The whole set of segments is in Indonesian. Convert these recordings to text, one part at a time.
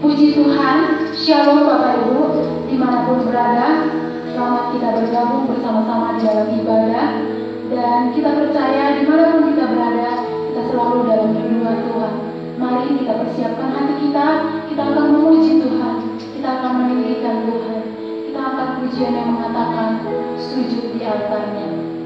Puji Tuhan, Shalom Bapak Ibu, dimanapun berada. Selamat kita bergabung bersama-sama di dalam ibadah. Dan kita percaya dimanapun kita berada, kita selalu dalam rinduan Tuhan. Mari kita persiapkan hati kita akan memuji Tuhan, kita akan meninggikan Tuhan, kita akan pujian yang mengatakan sujud di altarnya.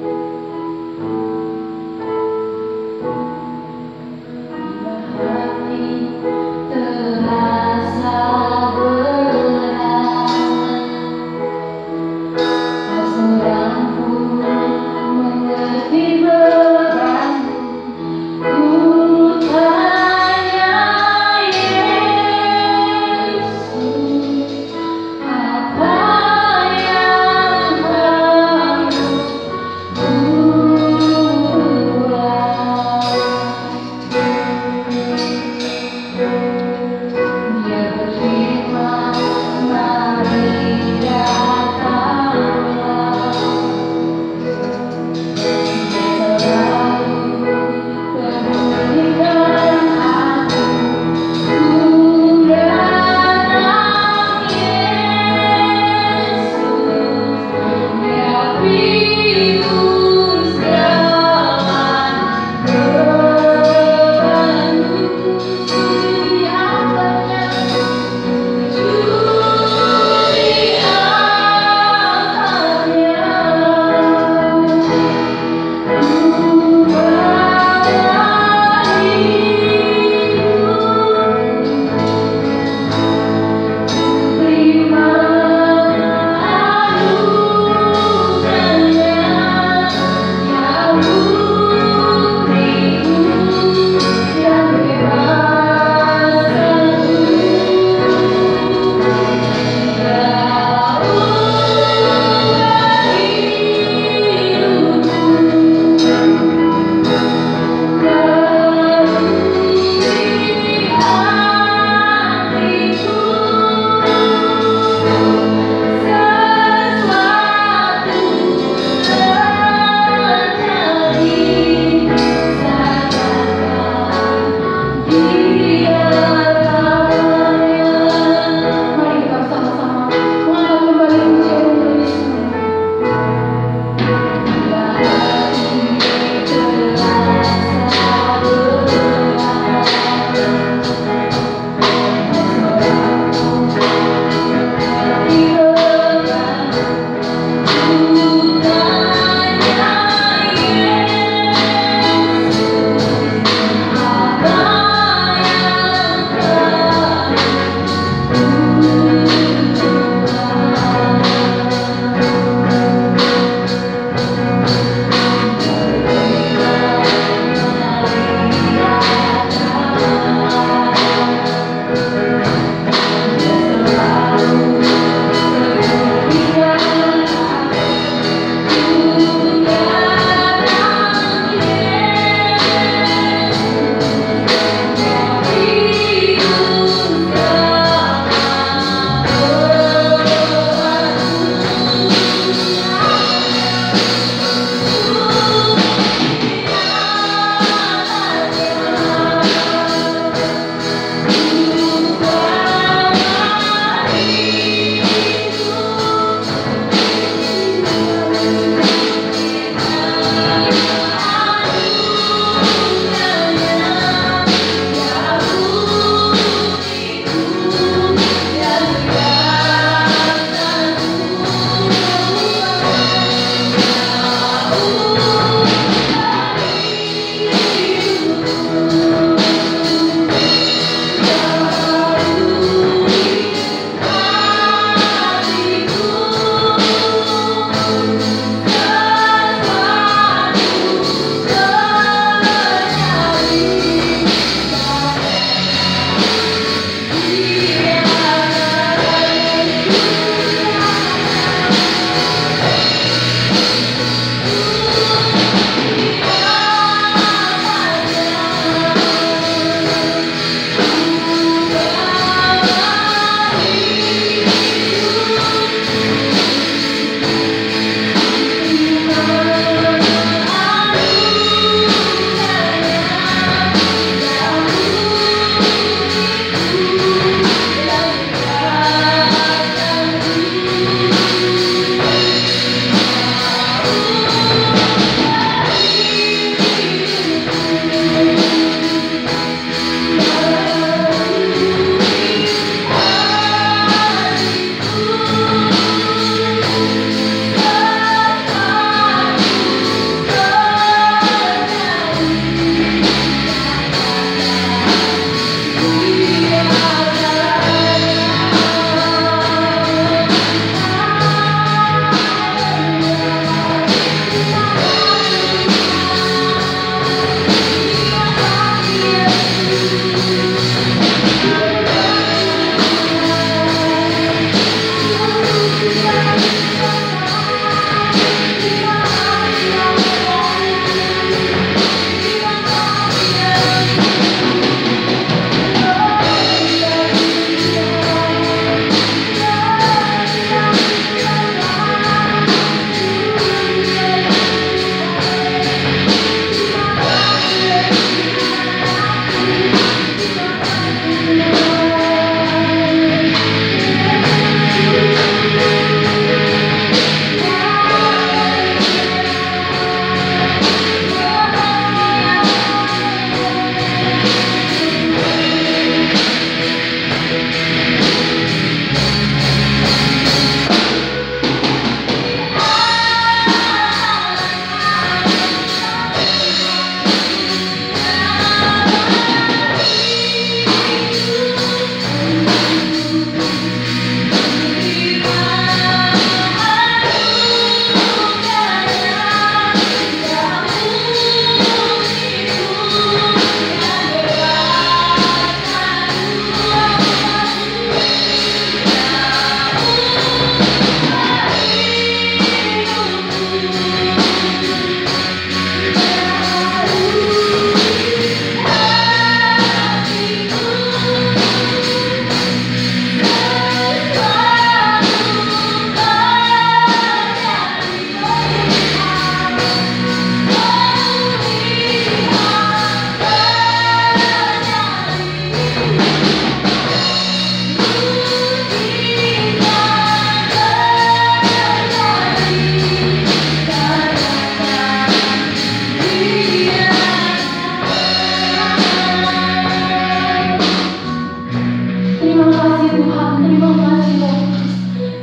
kasih Tuhan, terima kasih Roh Kudus.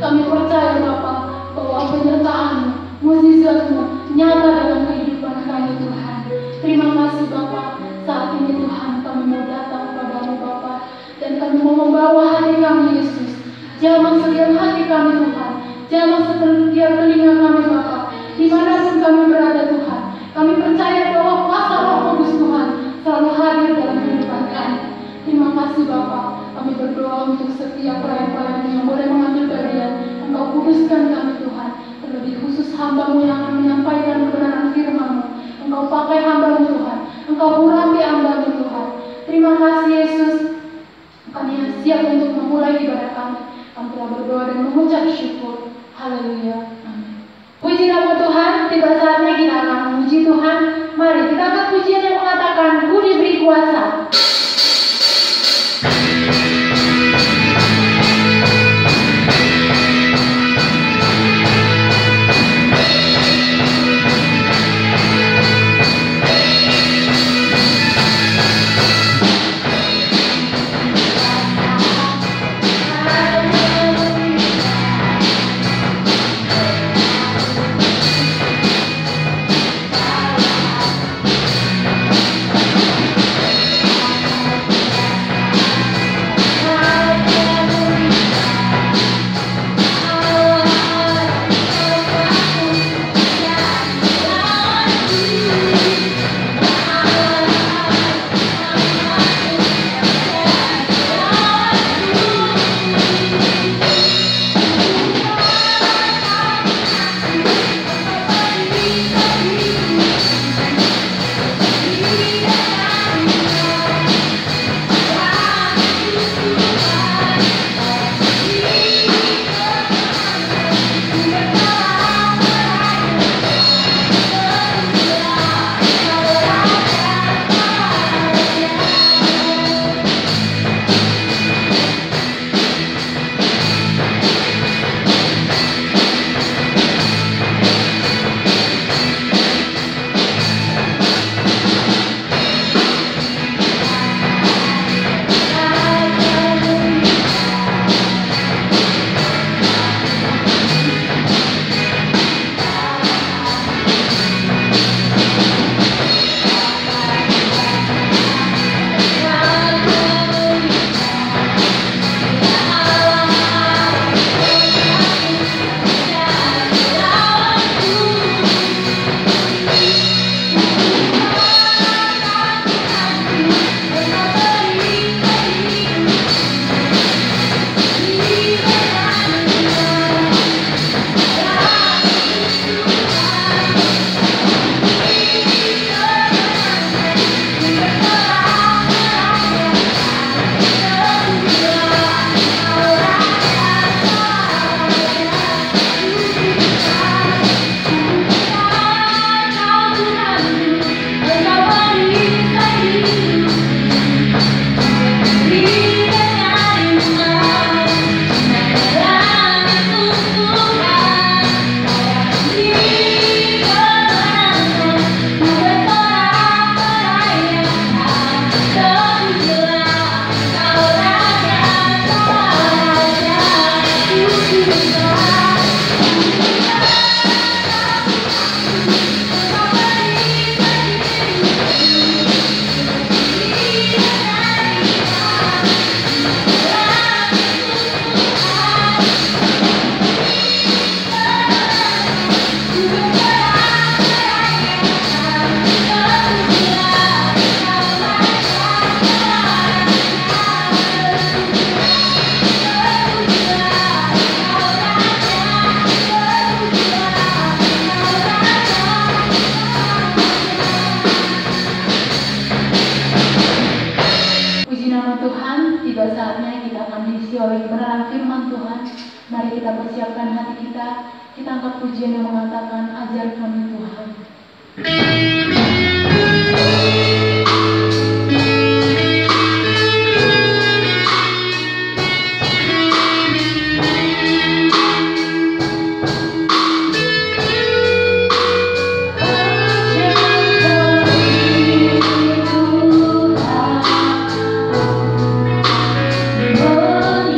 Kami percaya Bapa bahwa penyertaan-Mu, mukjizat-Mu nyata dalam kehidupan kami Tuhan. Terima kasih Bapa. Saat ini Tuhan kami mau datang kepada-Mu Bapa, dan kami mau membawa hati kami Yesus. Jamah setiap hati kami Tuhan, jamah setiap telinga kami Bapa, dimanapun kami berada Tuhan. Kami percaya bahwa kuasa Roh Kudus Tuhan selalu hadir dalam kehidupan kami. Terima kasih Bapa. Kami berdoa untuk setiap pelayan-pelayan yang boleh mengambil bagian. Engkau kuduskan kami Tuhan. Terlebih khusus hamba-Mu yang akan menyampaikan kebenaran firman-Mu. Engkau pakai hamba-Mu Tuhan. Engkau urapi hamba-Mu Tuhan. Terima kasih Yesus. Kami siap untuk memulai ibadah kami. Kami telah berdoa dan mengucap syukur. Haleluya. Amin. Puji nama Tuhan. Tiba saatnya kita akan memuji Tuhan. Mari kita angkat pujian yang mengatakan, Ku diberi kuasa. Mari kita persiapkan hati kita. Kita angkat pujian yang mengatakan, ajar kami Tuhan. Oh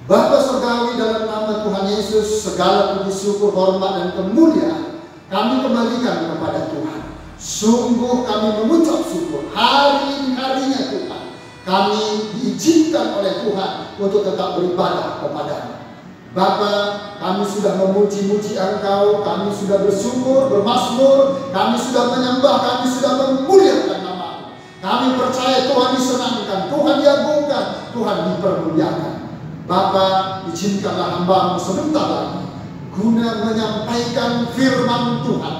Bapa Surgawi, dalam nama Tuhan Yesus, segala puji syukur, hormat, dan kemuliaan kami kembalikan kepada Tuhan. Sungguh kami mengucap syukur hari ini harinya Tuhan. Kami diizinkan oleh Tuhan untuk tetap beribadah kepada-Mu. Bapa, kami sudah memuji-muji Engkau, kami sudah bersyukur, bermazmur, kami sudah menyembah, kami sudah memuliakan nama-Mu. Kami percaya Tuhan disenangkan, Tuhan diagungkan, Tuhan dipermuliakan. Bapa, izinkanlah hamba-Mu sebentar lagi guna menyampaikan firman Tuhan.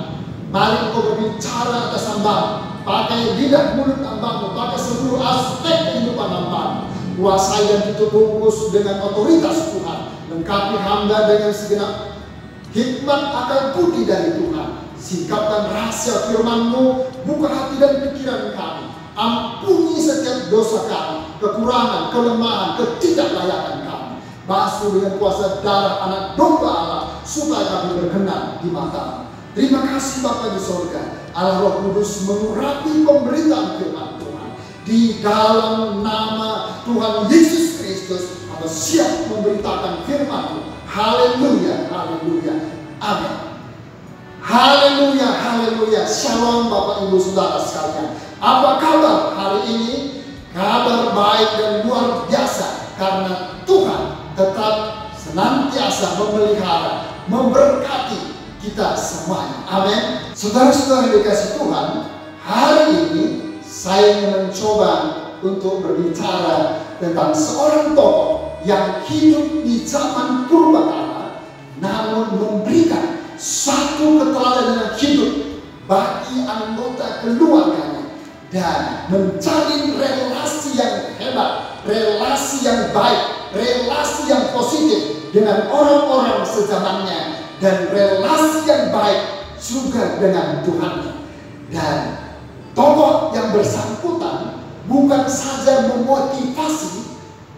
Mari Engkau berbicara atas hamba-Mu, pakai lidah mulut hamba-Mu, pakai seluruh aspek kehidupan hamba-Mu. Kuasai dan tutup bungkus dengan otoritas Tuhan. Lengkapi hamba dengan segenap hikmat akal budi dari Tuhan. Singkapkan rahasia firman-Mu, buka hati dan pikiran kami. Ampuni setiap dosa kami, kekurangan, kelemahan, ketidaklayakan kami. Basuh dengan kuasa darah anak domba Allah, supaya kami berkenan di mata-Mu. Terima kasih Bapa di sorga. Allah Roh Kudus mengurapi pemberitaan firman Tuhan. Di dalam nama Tuhan Yesus Kristus, kami siap memberitakan firman-Mu. Haleluya, haleluya, amin. Haleluya, haleluya. Shalom Bapak Ibu Saudara sekalian. Apa kabar hari ini? Kabar baik dan luar biasa, karena Tuhan tetap senantiasa memelihara, memberkati kita semuanya. Amin. Saudara-saudara yang dikasihi Tuhan, hari ini saya mencoba untuk berbicara tentang seorang tokoh yang hidup di zaman purbakala, namun memberikan satu keteladanan hidup bagi anggota keluarganya dan menjalin relasi yang hebat, relasi yang baik, relasi yang positif dengan orang-orang sezamannya, dan relasi yang baik juga dengan Tuhan. Dan tokoh yang bersangkutan bukan saja memotivasi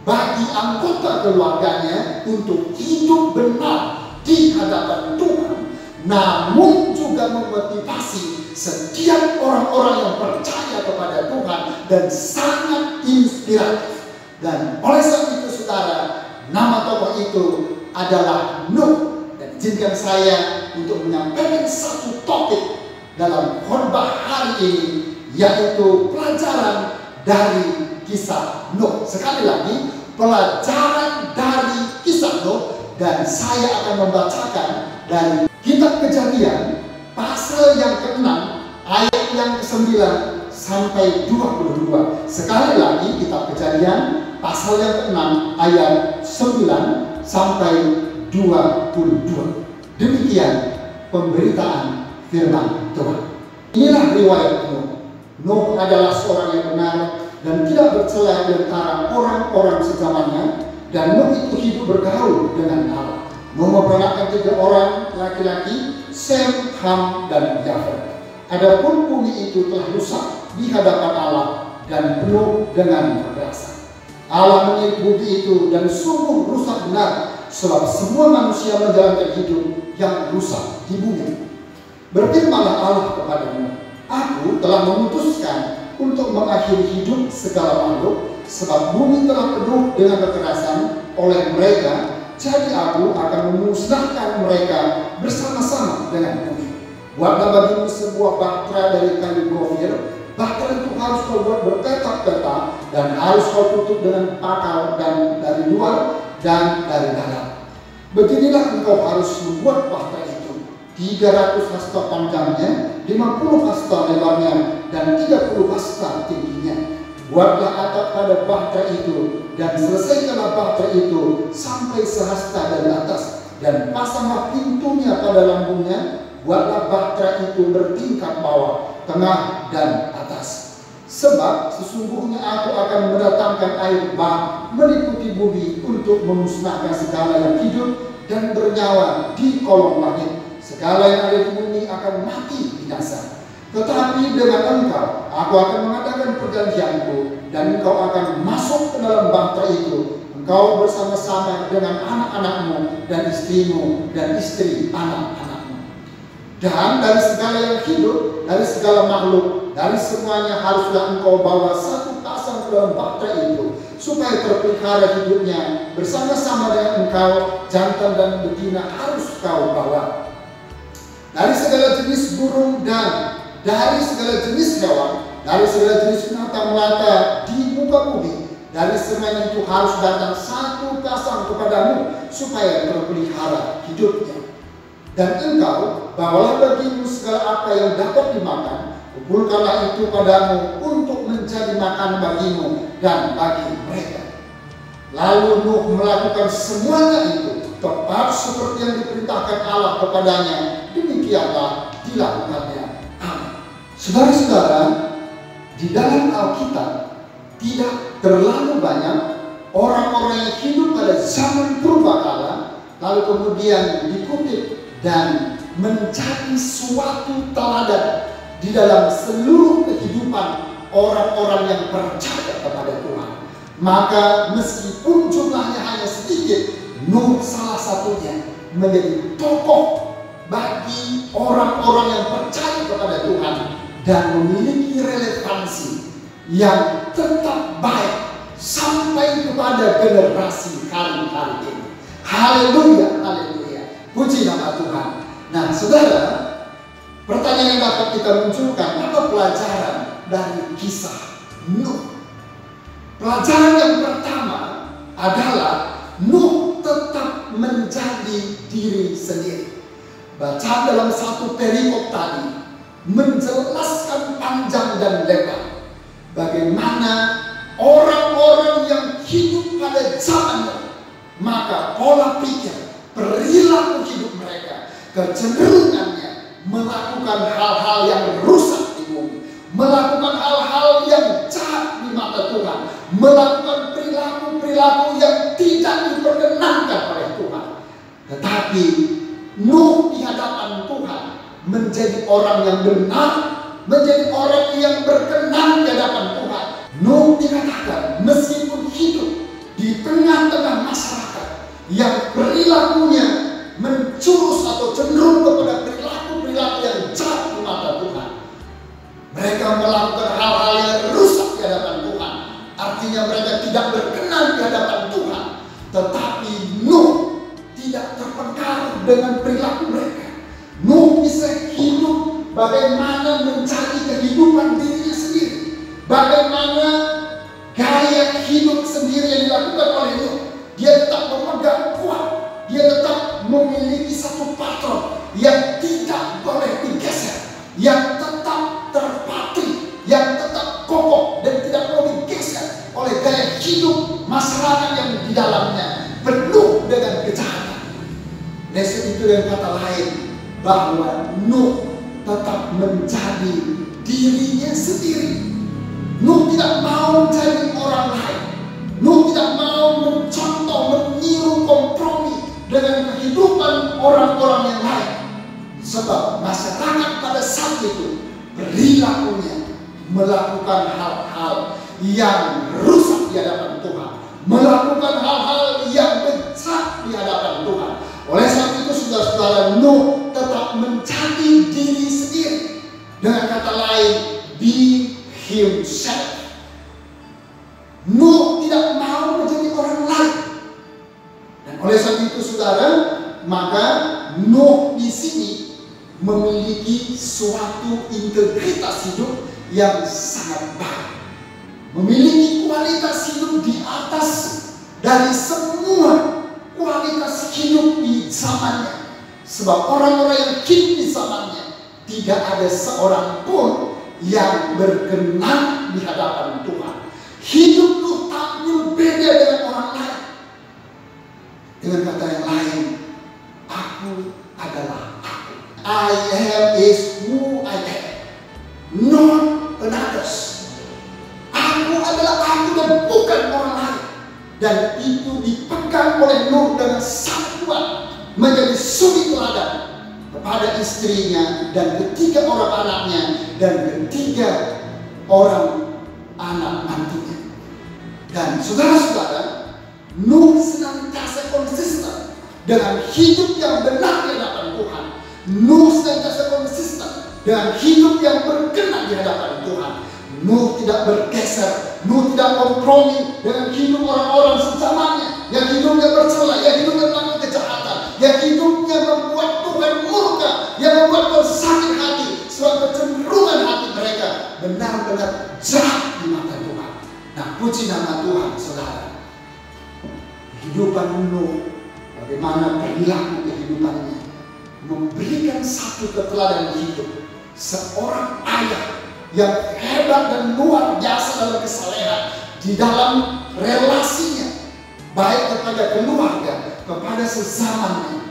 bagi anggota keluarganya untuk hidup benar di hadapan Tuhan, namun juga memotivasi setiap orang-orang yang percaya kepada Tuhan dan sangat inspiratif. Dan oleh sebab itu saudara, nama tokoh itu adalah Nuh. Dan izinkan saya untuk menyampaikan satu topik dalam khotbah hari ini, yaitu pelajaran dari kisah Nuh. Sekali lagi, pelajaran dari kisah Nuh. Dan saya akan membacakan dari kitab Kejadian pasal yang ke-6 ayat yang ke-9 sampai 22. Sekali lagi, kitab Kejadian pasal yang ke-6 ayat 9 sampai 22. Demikian pemberitaan firman Tuhan. Inilah riwayat Nuh. Nuh adalah seorang yang benar dan tidak bercela di antara orang-orang sezamannya, dan Nuh itu hidup bergaul dengan Allah. Nuh memperanakan 3 orang laki-laki, Sem, Ham, dan Yafet. Adapun bumi itu telah rusak di hadapan Allah dan penuh dengan perkasa. Allah menilik bumi itu dan sungguh rusak benar, sebab semua manusia menjalankan hidup yang rusak di bumi. Berfirmanlah Allah kepada Nuh, Aku telah memutuskan untuk mengakhiri hidup segala makhluk, sebab bumi telah penuh dengan kekerasan oleh mereka. Jadi aku akan memusnahkan mereka bersama-sama dengan bumi. Buatlah bagimu sebuah bahtera dari kayu gofir. Bahtera itu harus kau buat berpetak-petak dan harus kau tutup dengan pakal, dan dari luar dan dari dalam. Beginilah engkau harus membuat bahtera itu. 300 hasta panjangnya, 50 hasta lebarnya, dan 30 hasta tingginya. Buatlah atap pada bahtera itu, dan selesaikanlah bahtera itu sampai sehasta dari atas, dan pasanglah pintunya pada lambungnya. Buatlah bahtera itu bertingkat bawah, tengah, dan atas. Sebab sesungguhnya aku akan mendatangkan air bah meliputi bumi untuk memusnahkan segala yang hidup dan bernyawa di kolong langit. Segala yang ada di bumi akan mati binasa. Tetapi dengan engkau, aku akan mengadakan perjanjianku, dan engkau akan masuk ke dalam bahtera itu, engkau bersama-sama dengan anak-anakmu dan istrimu dan istri anak-anakmu. Dan dari segala yang hidup, dari segala makhluk, dari semuanya haruslah engkau bawa satu pasang dalam bakta itu, supaya terpelihara hidupnya bersama-sama dengan engkau. Jantan dan betina harus kau bawa. Dari segala jenis burung dan dari segala jenis hewan, dari segala jenis binatang melata di muka bumi, dari semuanya itu harus datang satu pasang kepadamu, supaya terpelihara hidupnya. Dan engkau bawalah bagimu segala apa yang dapat dimakan, kumpulkanlah itu padamu untuk menjadi makan bagimu dan bagi mereka. Lalu Nuh melakukan semuanya itu tepat seperti yang diperintahkan Allah kepadanya. Demikianlah dilakukannya. Amin. Saudara-saudara, di dalam Alkitab tidak terlalu banyak orang-orang yang hidup pada zaman purbakala lalu kemudian dikutip dan menjadi suatu teladan di dalam seluruh kehidupan orang-orang yang percaya kepada Tuhan. Maka meskipun jumlahnya hanya sedikit, Nuh salah satunya menjadi tokoh bagi orang-orang yang percaya kepada Tuhan dan memiliki relevansi yang tetap baik sampai kepada generasi hari-hari ini. Haleluya, haleluya. Puji nama Tuhan. Nah, saudara, pertanyaan yang dapat kita munculkan, apa pelajaran dari kisah Nuh? Pelajaran yang pertama adalah Nuh tetap menjadi diri sendiri. Bacaan dalam satu perikop tadi menjelaskan panjang dan lebar bagaimana orang-orang yang hidup pada zamannya, maka pola pikir, perilaku hidup mereka, kecenderungannya melakukan hal-hal yang rusak di bumi, melakukan hal-hal yang jahat di mata Tuhan, melakukan perilaku-perilaku yang tidak diperkenankan oleh Tuhan. Tetapi Nuh di hadapan Tuhan menjadi orang yang benar, menjadi orang yang berkenan di hadapan Tuhan. Nuh dikatakan meskipun hidup di tengah-tengah masyarakat yang perilakunya mencurus atau cenderung kepada perilaku-perilaku yang jahat di mata Tuhan, mereka melakukan hal-hal yang rusak di hadapan Tuhan. Artinya mereka tidak berkenan di hadapan Tuhan. Tetapi Nuh tidak terpengaruh dengan perilaku mereka. Nuh bisa hidup bagaimana mencari kehidupan dirinya sendiri, bagaimana gaya hidup sendiri yang dilakukan oleh Nuh. Dia tetap memegang kuat, dia tetap memiliki satu patron yang tidak boleh digeser, yang tetap terpatri, yang tetap kokoh dan tidak boleh digeser oleh gaya hidup masyarakat yang di dalamnya penuh dengan kejahatan. Lesson itu dengan kata lain bahwa Nuh tetap menjadi dirinya sendiri. Nuh tidak mau menjadi orang lain. Nuh tidak mau mencontoh, meniru, kompromi dengan kehidupan orang-orang yang lain. Sebab masyarakat pada saat itu perilakunya melakukan hal-hal yang rusak di hadapan Tuhan, melakukan hal-hal yang bejat di hadapan Tuhan. Oleh sebab itu saudara-saudara, Nuh tetap menjadi diri sendiri. Dengan kata lain, be himself. Nuh tidak mau menjadi orang lain. Dan oleh sebab itu saudara, maka Nuh di sini memiliki suatu integritas hidup yang sangat baik. Memiliki kualitas hidup di atas dari semua kualitas hidup di zamannya. Sebab orang-orang yang hidup di zamannya tidak ada seorang pun yang berkenan di hadapan Tuhan. Hidup Nuh tampil beda dengan orang lain. Dengan kata yang lain, aku adalah aku. I am is who I am, not another. Aku adalah aku dan bukan orang lain. Dan itu dipegang oleh Nuh dengan sangat kuat, menjadi suri teladan kepada istrinya dan ketiga orang anaknya dan ketiga orang anak mantunya. Dan saudara-saudara, Nuh senantiasa konsisten dengan hidup yang benar di hadapan Tuhan. Nuh senantiasa konsisten dengan hidup yang berkenan di hadapan Tuhan. Nuh tidak bergeser. Nuh tidak kompromi dengan hidup orang-orang sezamannya yang hidupnya bercela, yang hidupnya melakukan kejahatan, yang hidupnya membuat Tuhan murka, yang membuat Tuhan sakit hati. Sebab kecenderungan hati mereka benar-benar jahat di mata Tuhan. Nah, puji nama Tuhan, saudara. Kehidupan Nuh, bagaimana perilaku kehidupannya, memberikan satu keteladanan hidup. Seorang ayah yang hebat dan luar biasa dalam kesalehan di dalam relasinya, baik kepada keluarga, kepada sezamannya,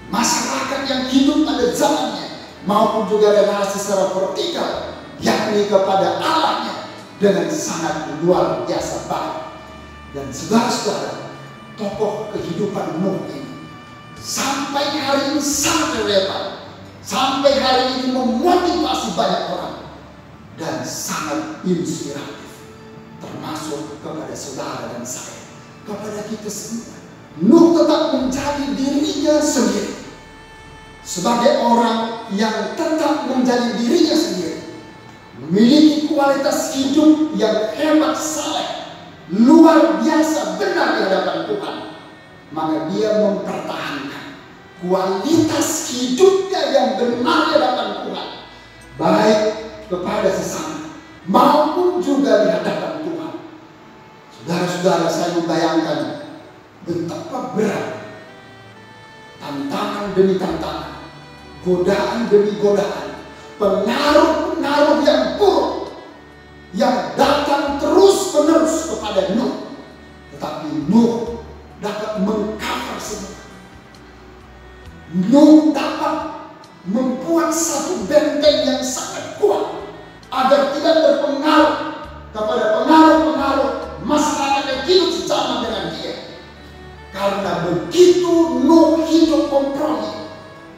masyarakat yang hidup pada zamannya, maupun juga relasi secara vertikal, yakni kepada Allahnya, dengan sangat luar biasa baik. Dan saudara-saudara, tokoh kehidupan Nuh ini sampai hari ini sangat relevan, sampai hari ini memotivasi banyak orang dan sangat inspiratif, termasuk kepada saudara dan saya, kepada kita semua. Nuh tetap menjadi dirinya sendiri, sebagai orang yang tetap menjadi dirinya sendiri, memiliki kualitas hidup yang hebat, saleh, luar biasa, benar di hadapan Tuhan. Maka dia mempertahankan kualitas hidupnya yang benar di hadapan Tuhan, baik kepada sesama maupun juga di hadapan Tuhan. Saudara-saudara, saya membayangkan betapa berat tantangan demi tantangan, godaan demi godaan, pengaruh-pengaruh yang buruk yang datang terus-menerus kepada Nuh. Tetapi Nuh dapat mengcover semua. Nuh dapat membuat satu benteng yang sangat kuat agar tidak terpengaruh kepada pengaruh-pengaruh masyarakat yang hidup sejaman dengan dia. Karena begitu Nuh hidup kompromi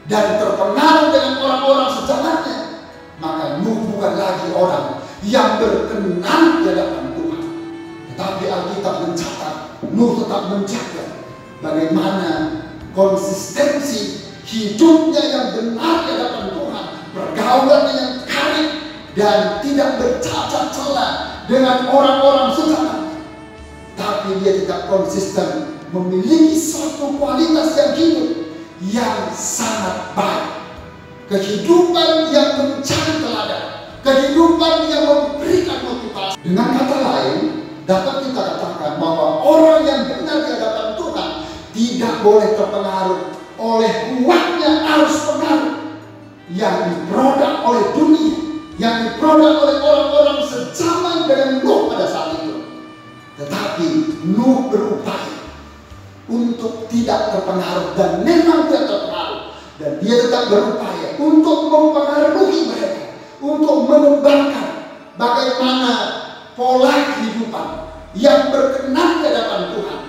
dan terpengaruh dengan orang-orang sejamannya, maka Nuh bukan lagi orang yang berkenan di hadapan Tuhan. Tetapi Alkitab mencatat Nuh tetap menjaga bagaimana konsistensi hidupnya yang benar di hadapan Tuhan, pergaulannya yang karib dan tidak bercacat celah dengan orang-orang sejaman. Tapi dia tidak konsisten, memiliki suatu kualitas yang hidup yang sangat baik, kehidupan yang mencari teladan, kehidupan yang memberikan motivasi. Dengan kata lain, dapat kita katakan bahwa orang yang benar di hadapan Tuhan tidak boleh terpengaruh oleh kuatnya arus pengaruh yang diproduk oleh dunia, yang diproduk oleh orang-orang sejaman dengan Nuh pada saat itu. Tetapi Nuh berupaya untuk tidak terpengaruh, dan memang tidak terpengaruh, dan dia tetap berupaya untuk mempengaruhi mereka, untuk mengembangkan bagaimana pola kehidupan yang berkenan di hadapan Tuhan.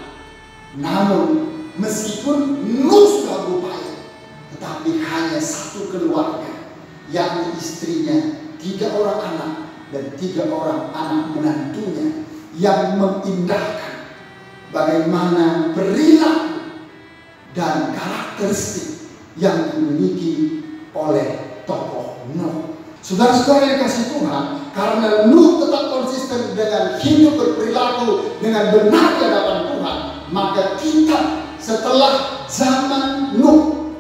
Namun meskipun Nuh sudah berupaya, tetapi hanya satu keluarga, yakni istrinya, 3 orang anak dan 3 orang anak menantunya, yang mengindahkan bagaimana perilaku dan karakteristik yang dimiliki oleh tokoh Nuh. Saudara-saudara yang kasih Tuhan, karena Nuh tetap konsisten dengan hidup berperilaku dengan benar di hadapan Tuhan, maka kita setelah zaman Nuh,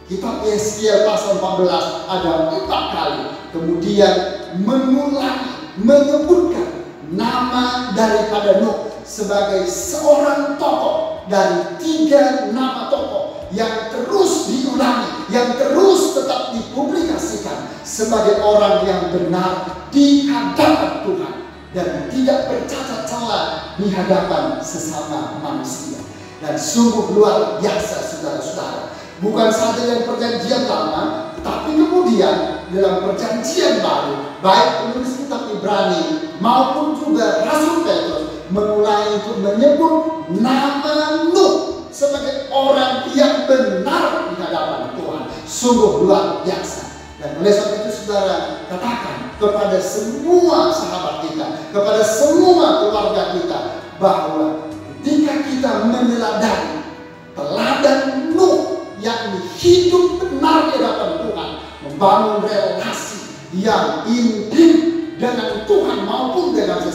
kitab Yeskiel pasal 14 ada 4 kali kemudian mengulangi, menyebutkan nama daripada Nuh sebagai seorang tokoh dari 3 nama tokoh yang terus diulangi, yang terus tetap dipublikasikan sebagai orang yang benar di hadapan Tuhan dan tidak bercacat celah di hadapan sesama manusia. Dan sungguh luar biasa, saudara-saudara. Bukan saja dalam perjanjian lama, tetapi kemudian dalam perjanjian baru, baik penulis kitab Ibrani maupun juga Rasul Petrus mengulangi untuk menyebut nama Nuh sebagai orang yang benar di hadapan Tuhan. Sungguh luar biasa. Dan oleh sebab itu saudara, katakan kepada semua sahabat kita, kepada semua keluarga kita, bahwa ketika kita meneladani teladan Nuh, yakni hidup benar di hadapan Tuhan, membangun relasi yang intim dengan Tuhan maupun dengan sesama,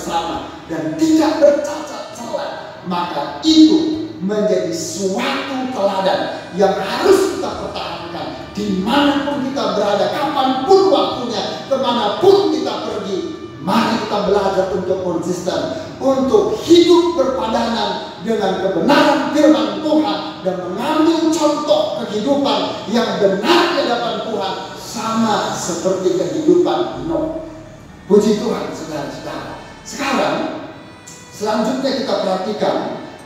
dan tidak bercacat celah, maka itu menjadi suatu teladan yang harus kita pertahankan dimanapun kita berada, kapanpun waktunya, kemanapun kita pergi. Mari kita belajar untuk konsisten, untuk hidup berpadanan dengan kebenaran firman Tuhan dan mengambil contoh kehidupan yang benar di hadapan Tuhan, sama seperti kehidupan Nuh. Puji Tuhan, saudara-saudara. Sekarang selanjutnya kita perhatikan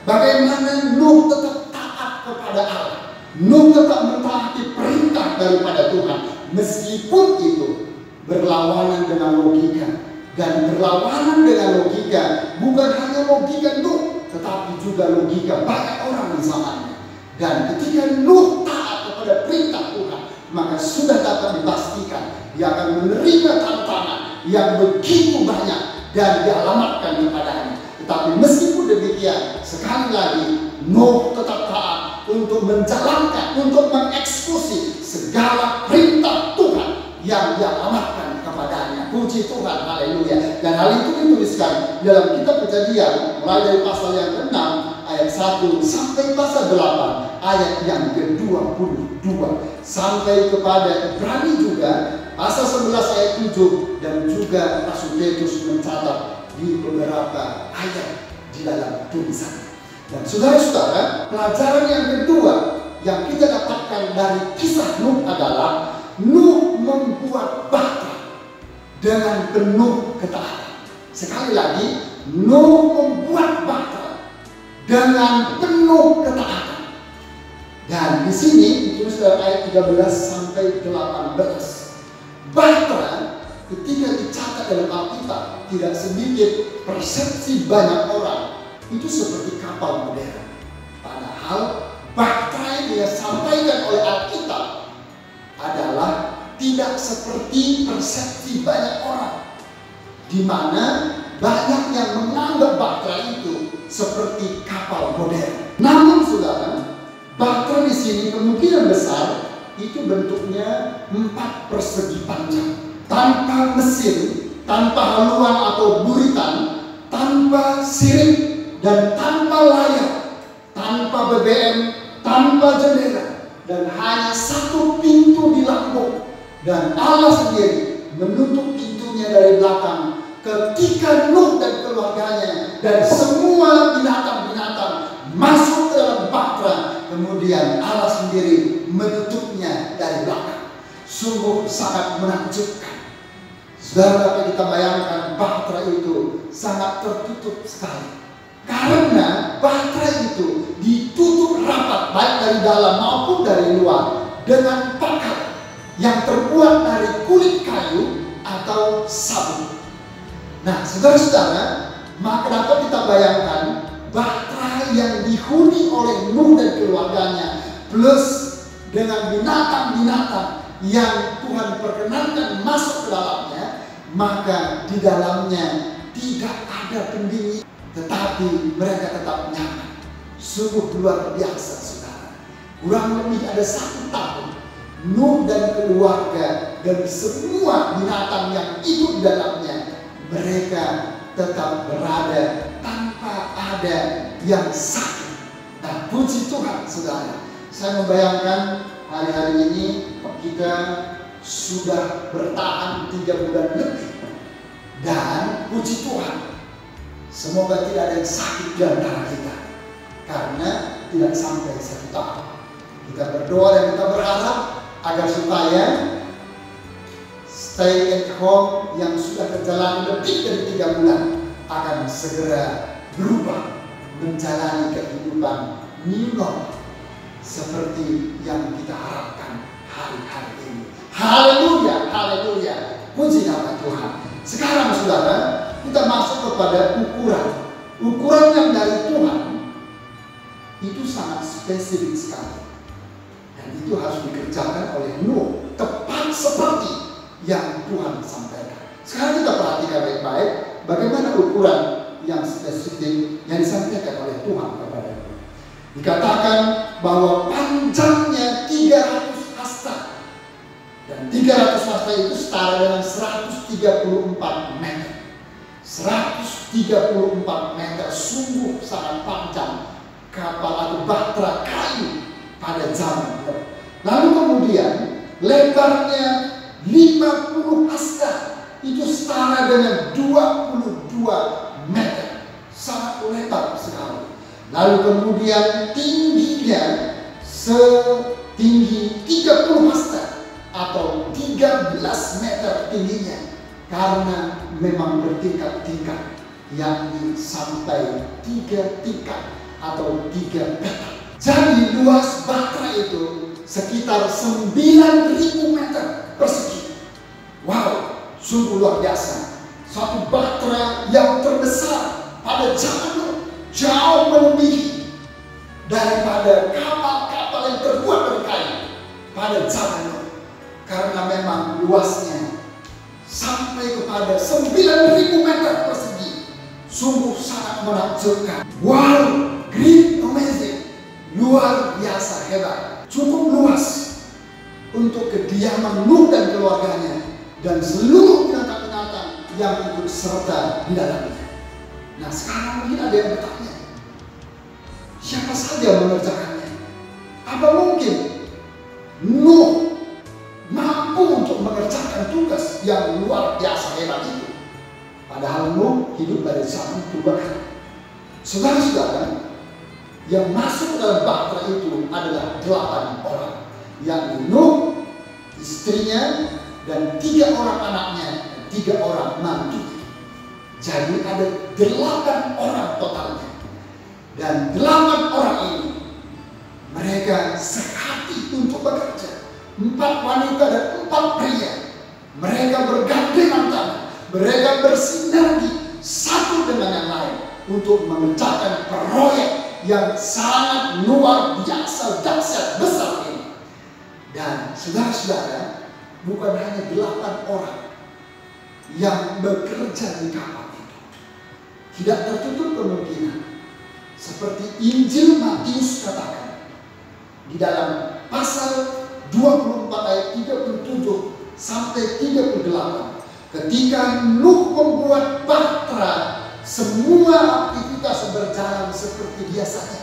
bagaimana Nuh tetap taat kepada Allah. Nuh tetap mentaati perintah daripada Tuhan, meskipun itu berlawanan dengan logika. Dan berlawanan dengan logika bukan hanya logika Nuh, tetapi juga logika banyak orang di zamannya. Dan ketika Nuh taat kepada perintah Tuhan, maka sudah dapat dipastikan dia akan menerima tantangan yang begitu banyak dan dialamatkan kepadanya. Tetapi meskipun demikian, sekali lagi Nuh tetap taat untuk menjalankan, untuk mengeksekusi segala perintah Tuhan yang dialamatkan kepadanya. Puji Tuhan, haleluya. Dan hal itu dituliskan dalam kitab Kejadian mulai dari pasal yang ke-6 ayat 1 sampai pasal 8 ayat yang ke-22, sampai kepada Ibrani juga pasal 11 ayat 7, dan juga Rasul Petrus mencatat di beberapa ayat di dalam tulisan. Dan saudara-saudara, pelajaran yang kedua yang kita dapatkan dari kisah Nuh adalah Nuh membuat bahtera dengan penuh ketaatan. Sekali lagi, Nuh membuat bahtera dengan penuh ketaatan. Dan di sini ditulis dalam ayat 13 sampai 18. Bahtera ketika dicatat dalam Alkitab, tidak sedikit persepsi banyak orang itu seperti kapal modern. Padahal bahtera yang disampaikan oleh Alkitab adalah tidak seperti persepsi banyak orang, di mana banyak yang menganggap bahtera itu seperti kapal modern. Namun saudara, bahtera di sini kemungkinan besar itu bentuknya 4 persegi panjang, tanpa mesin, tanpa haluan atau buritan, tanpa sirip, dan tanpa layar, tanpa BBM, tanpa jendela, dan hanya satu pintu di lambung. Dan Allah sendiri menutup pintunya dari belakang ketika Nuh dan keluarganya dan semua binatang-binatang masuk ke dalam bahtera. Kemudian Allah sendiri menutupnya dari belakang. Sungguh sangat menakjubkan. Saudara, dapat kita bayangkan bahtera itu sangat tertutup sekali. Karena bahtera itu ditutup rapat baik dari dalam maupun dari luar dengan pagar yang terbuat dari kulit kayu atau sabut. Nah, saudara-saudara, maka dapat kita bayangkan bahtera yang dihuni oleh Nuh dan keluarganya plus dengan binatang-binatang yang Tuhan perkenankan masuk ke dalamnya, maka di dalamnya tidak ada pendingin, tetapi mereka tetap nyaman. Sungguh luar biasa, saudara. Kurang lebih ada 1 tahun Nuh dan keluarga dan semua binatang yang hidup di dalamnya, mereka tetap berada tanpa ada yang sakit. Nah, puji Tuhan, saudara. Saya membayangkan hari-hari ini kita sudah bertahan 3 bulan lebih. Dan puji Tuhan, semoga tidak ada yang sakit di antara kita, karena tidak sampai 1 tahun. Kita berdoa dan kita berharap agar supaya stay at home yang sudah berjalan lebih dari 3 bulan akan segera berubah menjalani kehidupan new normal seperti yang kita harapkan hari-hari ini. Haleluya, haleluya. Puji nama Tuhan. Sekarang saudara, kita masuk kepada ukuran yang dari Tuhan itu sangat spesifik sekali. Dan itu harus dikerjakan oleh Nuh tepat seperti yang Tuhan sampaikan. Sekarang kita perhatikan baik-baik bagaimana ukuran yang spesifik yang disampaikan oleh Tuhan kepada Nuh. Dikatakan bahwa panjangnya 300 hasta, dan 300 hasta itu setara dengan 134 meter. 134 34 meter, sungguh sangat panjang kapal atau bahtera kayu pada zaman itu. Lalu kemudian lebarnya 50 hasta, itu setara dengan 22 meter, sangat lebar sekali. Lalu kemudian tingginya setinggi 30 hasta atau 13 meter tingginya, karena memang bertingkat-tingkat, yakni sampai 3 tingkat atau 3 meter. Jadi luas bahtera itu sekitar 9.000 meter persegi. Wow, sungguh luar biasa. Satu bahtera yang terbesar pada zaman itu, jauh melebihi daripada kapal-kapal yang terbuat dari kayu pada zaman itu, karena memang luasnya sampai kepada 9.000 meter persegi. Sungguh sangat menakjubkan. Wow, great, amazing, luar biasa hebat. Cukup luas untuk kediaman Nuh dan keluarganya dan seluruh binatang-binatang yang ikut serta di dalamnya. Nah, sekarang mungkin ada yang bertanya, siapa saja mengerjakannya? Apa mungkin Nuh mampu untuk mengerjakan tugas yang luar biasa hebat itu? Padahal Nuh hidup pada zaman purba. Saudara-saudara, yang masuk dalam bahtera itu adalah 8 orang, yakni Nuh, istrinya, dan 3 orang anaknya, dan 3 orang mantunya. Jadi ada 8 orang totalnya. Dan 8 orang ini, mereka sehati untuk bekerja. 4 wanita dan 4 pria. Mereka bergandengan tangan, mereka bersinergi satu dengan yang lain untuk mengerjakan proyek yang sangat luar biasa, dahsyat, besar ini. Dan saudara-saudara, bukan hanya 8 orang yang bekerja di kapal itu. Tidak tertutup kemungkinan, seperti Injil Matius katakan di dalam pasal 24 ayat 37 sampai 38, ketika Nuh membuat bahtera, semua aktivitas berjalan seperti biasanya.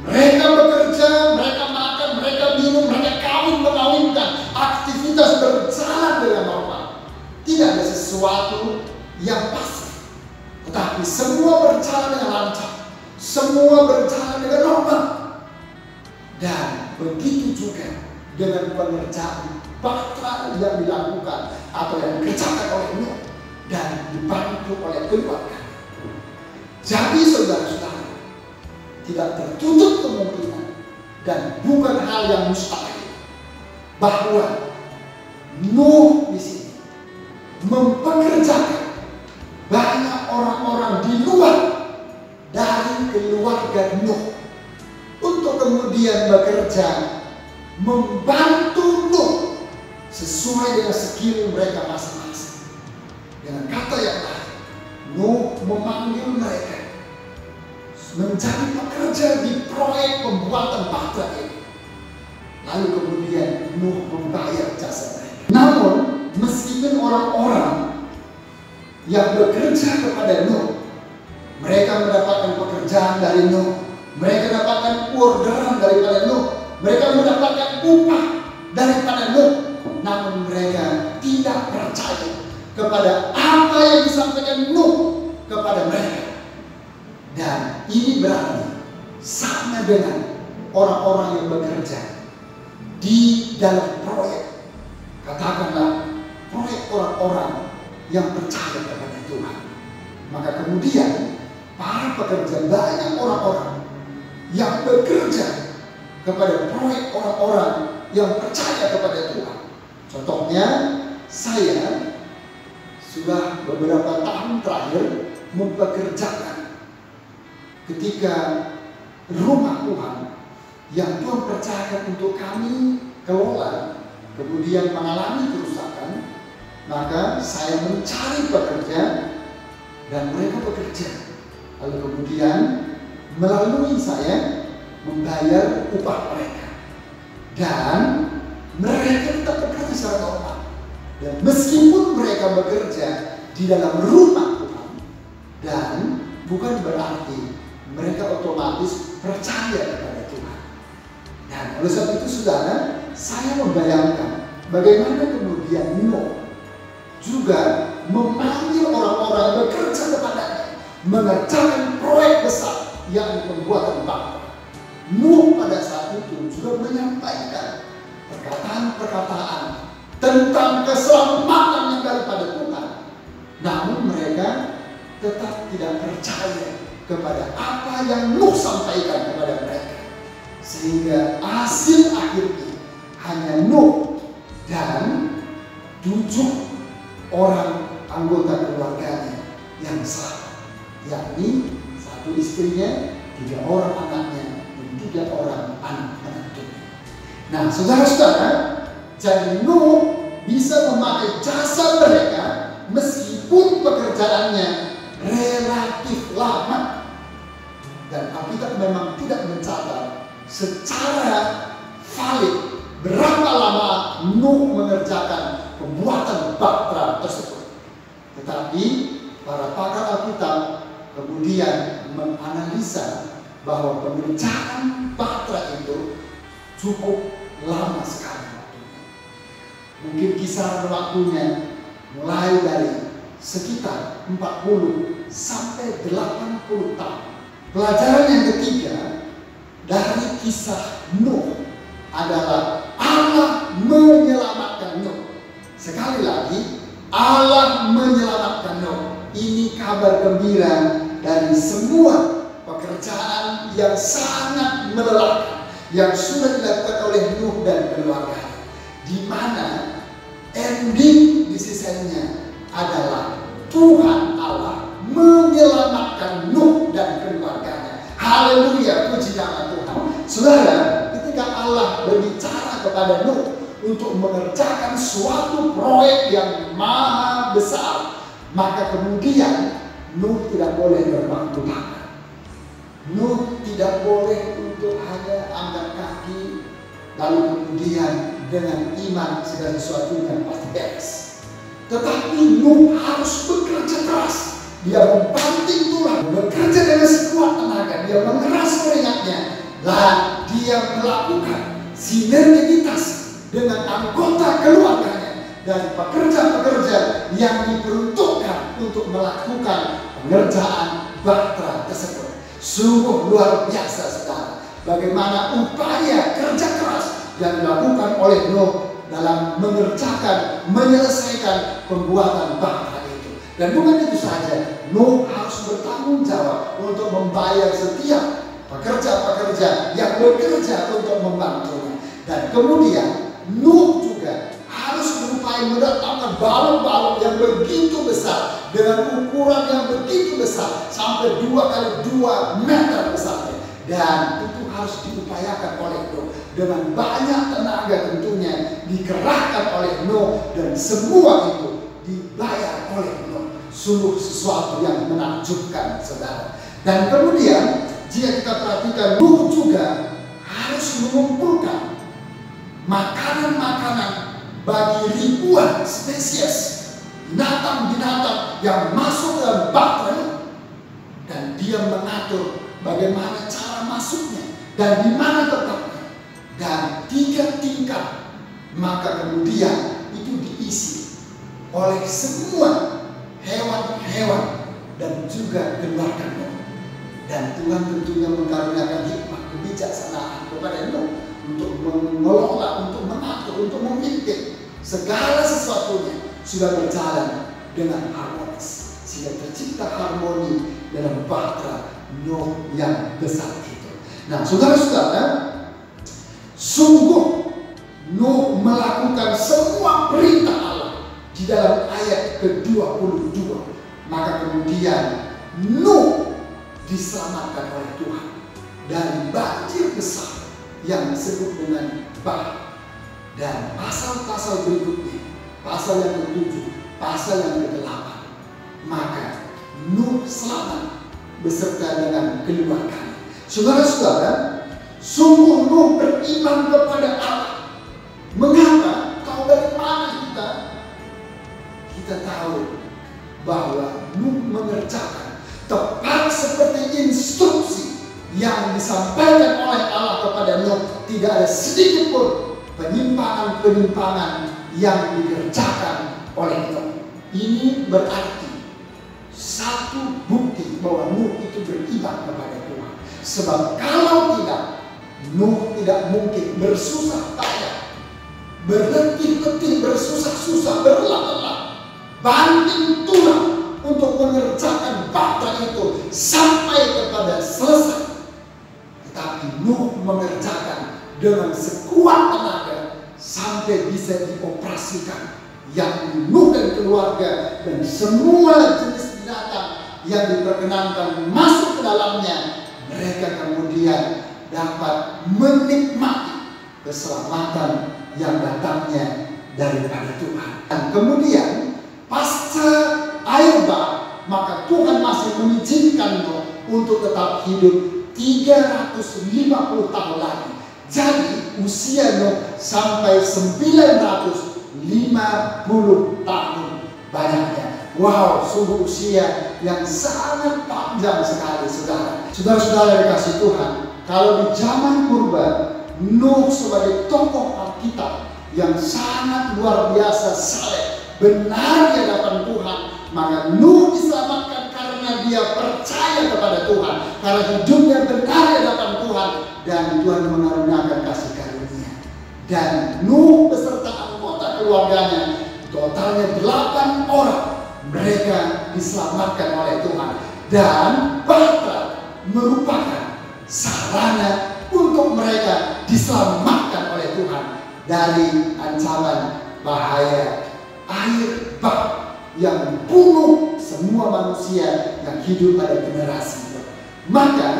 Mereka bekerja, mereka makan, mereka minum, mereka kawin mengawinkan, aktivitas berjalan dengan normal. Tidak ada sesuatu yang pasif, tetapi semua berjalan dengan lancar, semua berjalan dengan normal. Dan begitu juga dengan pengerjaan bahtera yang dilakukan atau yang dikerjakan oleh Nuh dan dibantu oleh keluarga. Jadi saudara-saudara, tidak tertutup kemungkinan dan bukan hal yang mustahil bahwa Nuh di sini mempekerjakan banyak orang-orang di luar dari keluarga Nuh untuk kemudian bekerja membantu Nuh sesuai dengan skill mereka masing-masing. Dengan kata yang lain, Nuh memanggil mereka menjadi pekerja di proyek pembuatan bahtera ini. Lalu kemudian Nuh membayar jasa mereka. Namun meskipun orang-orang yang bekerja kepada Nuh, mereka mendapatkan pekerjaan dari Nuh, mereka mendapatkan orderan daripada Nuh, mereka mendapatkan upah daripada Nuh, namun mereka tidak percaya kepada apa yang disampaikan Nuh kepada mereka. Dan ini berarti sama dengan orang-orang yang bekerja di dalam proyek, katakanlah proyek orang-orang yang percaya kepada Tuhan. Maka kemudian para pekerja, banyak orang-orang yang bekerja kepada proyek orang-orang yang percaya kepada Tuhan. Contohnya, saya sudah beberapa tahun terakhir mempekerjakan ketika rumah Tuhan yang Tuhan percayakan untuk kami kelola kemudian mengalami kerusakan, maka saya mencari pekerja dan mereka bekerja. Lalu kemudian melalui saya membayar upah mereka dan mereka tetap bekerja secara normal. Dan meskipun mereka bekerja di dalam rumah Tuhan, Dan bukan berarti mereka otomatis percaya kepada Tuhan. Dan oleh sebab itu saudara, saya membayangkan bagaimana kemudian Nuh juga memanggil orang-orang bekerja kepadanya, mengerjakan proyek besar yang pembuatan bangsa. Nuh pada saat itu juga menyampaikan perkataan-perkataan tentang keselamatan yang daripada Tuhan. Namun mereka tetap tidak percaya kepada apa yang Nuh sampaikan kepada mereka. Sehingga hasil akhirnya hanya Nuh dan 7 orang anggota keluarganya yang selamat, yakni 1 istrinya, 3 orang anaknya, dan 3 orang anak menantunya. Nah, saudara-saudara, jadi Nuh bisa memakai jasa mereka meskipun pekerjaannya relatif lama. Dan Alkitab memang tidak mencatat secara valid berapa lama Nuh mengerjakan pembuatan bahtera tersebut. Tetapi para pakar Alkitab kemudian menganalisa bahwa pengerjaan bahtera itu cukup lama sekali. Mungkin kisaran waktunya mulai dari sekitar 40 sampai 80 tahun. Pelajaran yang ketiga dari kisah Nuh adalah Allah menyelamatkan Nuh. Sekali lagi, Allah menyelamatkan Nuh. Ini kabar gembira dari semua pekerjaan yang sangat melelahkan yang sudah dilakukan oleh Nuh dan keluarganya, di mana ending decision-nya adalah Tuhan Allah menyelamatkan Nuh dan keluarganya. Haleluya, puji nama Tuhan. Saudara, ketika Allah berbicara kepada Nuh untuk mengerjakan suatu proyek yang maha besar, maka kemudian Nuh tidak boleh berbangku tangan. Nuh tidak boleh untuk hanya angkat kaki lalu kemudian dengan iman segala sesuatunya pasti beres. Tetapi Nuh harus bekerja keras. Dia membanting tulang, bekerja dengan sekuat tenaga, dia mengeras keringatnya, dan dia melakukan sinergitas dengan anggota keluarganya dan pekerja-pekerja yang diperuntukkan untuk melakukan pengerjaan bahtera tersebut. Sungguh luar biasa, saudara, bagaimana upaya kerja keras yang dilakukan oleh Nuh dalam mengerjakan, menyelesaikan pembuatan bahtera itu. Dan bukan itu saja, Nuh harus bertanggung jawab untuk membayar setiap pekerja-pekerja yang bekerja untuk membantunya. Dan kemudian Nuh juga harus berupaya mendatangkan balon-balon yang begitu besar dengan ukuran yang begitu besar sampai 2 kali 2 meter besarnya. Dan itu harus diupayakan oleh Nuh dengan banyak tenaga, tentunya dikerahkan oleh Nuh, dan semua itu dibayar oleh Nuh. Sungguh sesuatu yang menakjubkan, saudara. Dan kemudian jika kita perhatikan, Nuh juga harus mengumpulkan makanan-makanan bagi ribuan spesies binatang-binatang yang masuk dalam bahtera, dan dia mengatur bagaimana cara masuknya dan di mana tempatnya, dan 3 tingkat. Maka kemudian itu diisi oleh semua hewan-hewan dan juga keluarga Nuh. Dan Tuhan tentunya mengkaruniakan hikmah kebijaksanaan kepada Nuh untuk mengelola, untuk mengatur, untuk memimpin segala sesuatunya sudah berjalan dengan harmonis, sehingga tercipta harmoni dalam bahtera Nuh yang besar itu. Nah, saudara-saudara, sungguh Nuh melakukan semua perintah Allah di dalam ayat ke-22. Maka kemudian Nuh diselamatkan oleh Tuhan dari banjir besar yang disebut dengan bah. Dan pasal-pasal berikutnya, pasal yang ke-7, pasal yang ke-8, maka Nuh selamat beserta dengan keluarganya. Saudara-saudara, sungguh Nuh beriman kepada Allah. Mengapa? Tahu dari mana kita? Kita tahu bahwa Nuh mengerjakan tepat seperti instruksi yang disampaikan oleh Allah kepada Nuh. Tidak ada sedikit pun penyimpangan-penyimpangan yang dikerjakan oleh Nuh. Ini berarti satu bukti bahwa Nuh itu beriman kepada Tuhan. Sebab kalau tidak, Nuh tidak mungkin bersusah payah, berletih-letih, bersusah-susah, berlelah-lelah, banting tulang untuk mengerjakan bata itu sampai kepada selesai. Tetapi Nuh mengerjakan dengan sekuat tenaga sampai bisa dioperasikan. Yang Nuh dan keluarga dan semua jenis binatang yang diperkenankan masuk ke dalamnya, mereka kemudian dapat menikmati keselamatan yang datangnya daripada Tuhan. Dan kemudian pasca air bah, maka Tuhan masih mengizinkan Nuh untuk tetap hidup 350 tahun lagi. Jadi usia Nuh sampai 950 tahun banyaknya. Wow, sungguh usia yang sangat panjang sekali, saudara. Saudara-saudara dikasih Tuhan, kalau di zaman purba, Nuh sebagai tokoh Alkitab yang sangat luar biasa saleh, benar di hadapan Tuhan, maka Nuh diselamatkan karena dia percaya kepada Tuhan, karena hidupnya benar di hadapan Tuhan, dan Tuhan mengaruniakan kasih karunia. Dan Nuh beserta anggota keluarganya, totalnya 8 orang, mereka diselamatkan oleh Tuhan. Dan bata merupakan sarana untuk mereka diselamatkan oleh Tuhan dari ancaman bahaya air bah yang membunuh semua manusia yang hidup pada generasi itu. Maka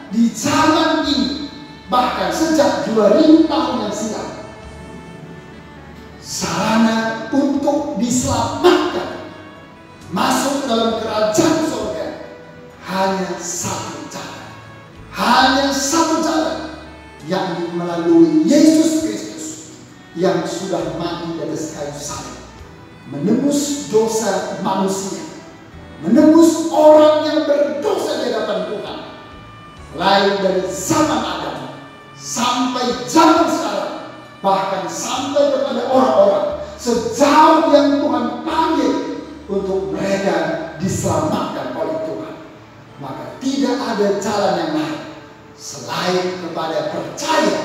di zaman ini, bahkan sejak 2000 tahun yang silam, sarana untuk diselamatkan masuk dalam kerajaan surga hanya satu jalan. Hanya satu jalan, yakni melalui Yesus Kristus yang sudah mati di atas kayu salib, menebus dosa manusia, menebus orang yang berdosa di hadapan Tuhan, mulai dari zaman Adam sampai zaman sekarang, bahkan sampai kepada orang-orang sejauh yang Tuhan panggil untuk mereka diselamatkan oleh Tuhan. Maka tidak ada jalan yang lain selain kepada percaya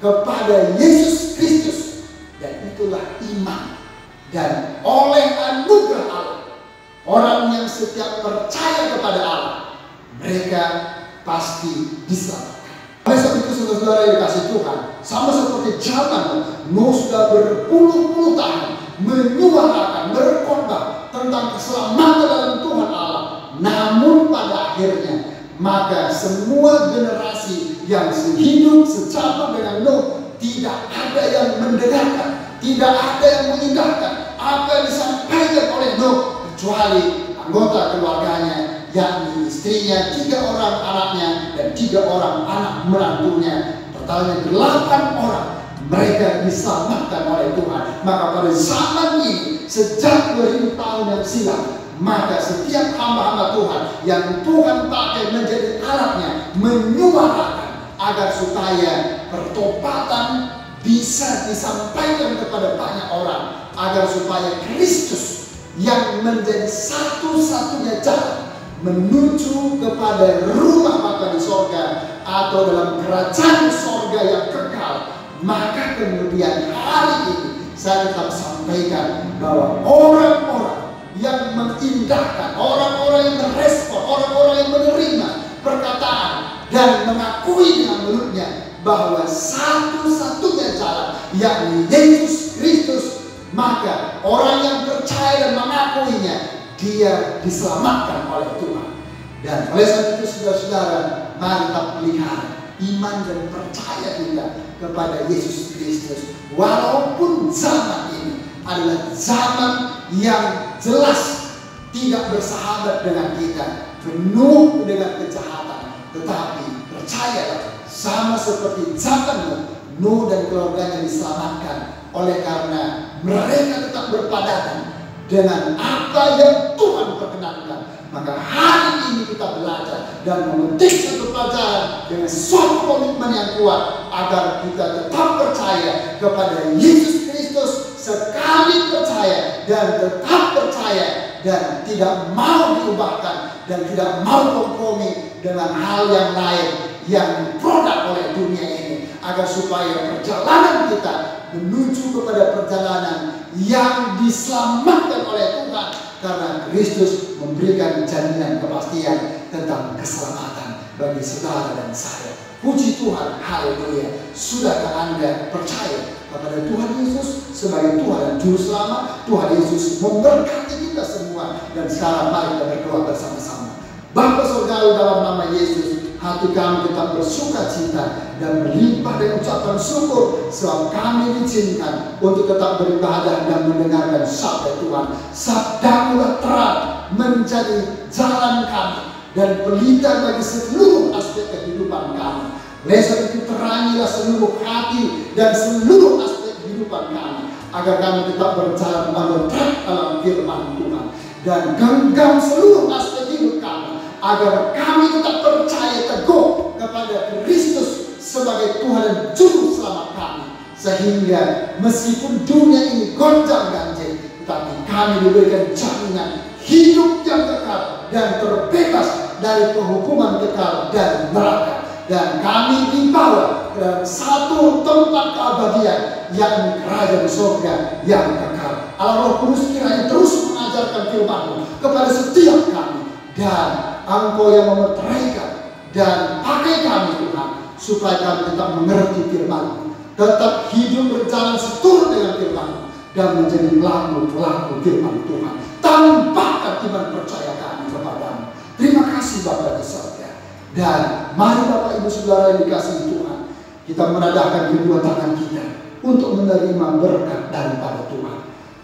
kepada Yesus Kristus, dan itulah iman. Dan oleh anugerah Allah, orang yang setiap percaya kepada Allah, mereka pasti diselamatkan. Oleh sebab itu, saudara-saudara yang dikasih Tuhan, sama seperti zaman Nuh sudah berpuluh-puluh tahun menyuarakan, berkhotbah tentang keselamatan dalam Tuhan Allah. Namun pada akhirnya, maka semua generasi yang sehidup sejaman dengan Nuh, tidak ada yang mendengarkan, tidak ada yang mengindahkan apa yang disampaikan oleh Nuh, kecuali anggota keluarganya, yakni istrinya, 3 orang anaknya, dan 3 orang anak menantunya. Totalnya 8 orang. Mereka diselamatkan oleh Tuhan. Maka pada zaman ini, sejak 2000 tahun yang silam, maka setiap hamba-hamba Tuhan yang Tuhan pakai menjadi alatnya, menyuarakan agar supaya pertobatan bisa disampaikan kepada banyak orang, agar supaya Kristus yang menjadi satu-satunya jalan menuju kepada rumah Bapa di sorga atau dalam kerajaan sorga yang kekal. Maka kemudian hari ini saya tetap sampaikan bahwa orang-orang yang mengindahkan, orang-orang yang merespon, orang-orang yang menerima perkataan dan mengakui dengan mulutnya bahwa satu-satunya jalan yakni Yesus Kristus, maka orang yang percaya dan mengakuinya, dia diselamatkan oleh Tuhan. Dan oleh sebab itu, saudara-saudara, mari kita pelihara iman dan percaya kita kepada Yesus Kristus. Walaupun zaman ini adalah zaman yang jelas tidak bersahabat dengan kita, penuh dengan kejahatan, tetapi percayalah, sama seperti zaman Nuh dan keluarganya diselamatkan oleh karena mereka tetap berpadanan dengan apa yang Tuhan perkenankan. Maka hari ini kita belajar dan memetik satu pelajaran dengan suatu komitmen yang kuat agar kita tetap percaya kepada Yesus Kristus, sekali percaya dan tetap percaya dan tidak mau diubahkan dan tidak mau kompromi dengan hal yang lain yang produk oleh dunia ini, agar supaya perjalanan kita menuju kepada perjalanan yang diselamatkan oleh Tuhan, karena Kristus memberikan jaminan kepastian tentang keselamatan bagi saudara dan saya. Puji Tuhan, haleluya. Sudahkah Anda percaya kepada Tuhan Yesus sebagai Tuhan dan Juru Selamat? Tuhan Yesus memberkati kita semua. Dan sekarang mari kita berdoa bersama-sama. Bapa Surgawi, dalam nama Yesus, hati kami tetap bersuka cita dan berlimpah dengan ucapan syukur sebab kami diizinkan untuk tetap beribadah dan mendengarkan sabda Tuhan. Sabdamu terang menjadi jalan kami dan pelita bagi seluruh aspek kehidupan kami. Oleh sebab itu terangilah seluruh hati dan seluruh aspek kehidupan kami, agar kami tetap berjalan menetap dalam firman Tuhan, dan genggam seluruh aspek hidup kami, agar kami tetap percaya teguh kepada Kristus sebagai Tuhan dan Juru Selamat kami, sehingga meskipun dunia ini gonjang-ganjing, tetapi kami diberikan jaminan hidup yang kekal dan terbebas dari penghukuman kekal dan neraka. Dan kami dibawa ke satu tempat keabadian, yakni kerajaan surga yang kekal. Allah Roh Kudus kiranya terus mengajarkan firman-Mu kepada setiap kami, dan Engkau yang memeteraikan dan pakai kami Tuhan, supaya kami tetap mengerti firman-Mu, tetap hidup berjalan seturut dengan firman-Mu, dan menjadi pelaku-pelaku firman Tuhan. Tampakkan iman percaya kami kepadamu. Terima kasih Bapa di surga. Dan mari Bapak Ibu Saudara yang dikasihi Tuhan, kita menadahkan kedua tangan kita untuk menerima berkat daripada Tuhan.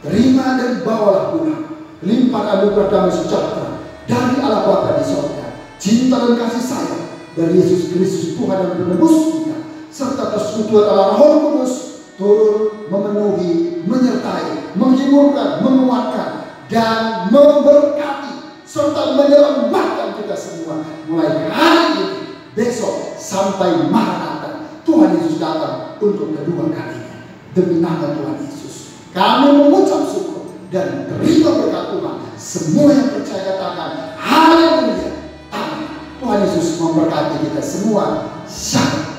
Terima dan bawalah Tuhan limpahan anugerah damai sejahtera dari Allah Bapa di surga, cinta dan kasih sayang dari Yesus Kristus Tuhan dan penebus kita, serta persekutuan Allah Roh Kudus turun memenuhi, menyertai, menghiburkan, menguatkan, dan memberkati serta menyelamatkan kita semua mulai hari ini, besok, sampai Maranatha Tuhan Yesus datang untuk kedua kalinya. Demi nama Tuhan Yesus kami mengucap syukur dan terima berkat Tuhan. Semua yang percaya katakan haleluya, amin. Tuhan Yesus memberkati kita semua. Shalom.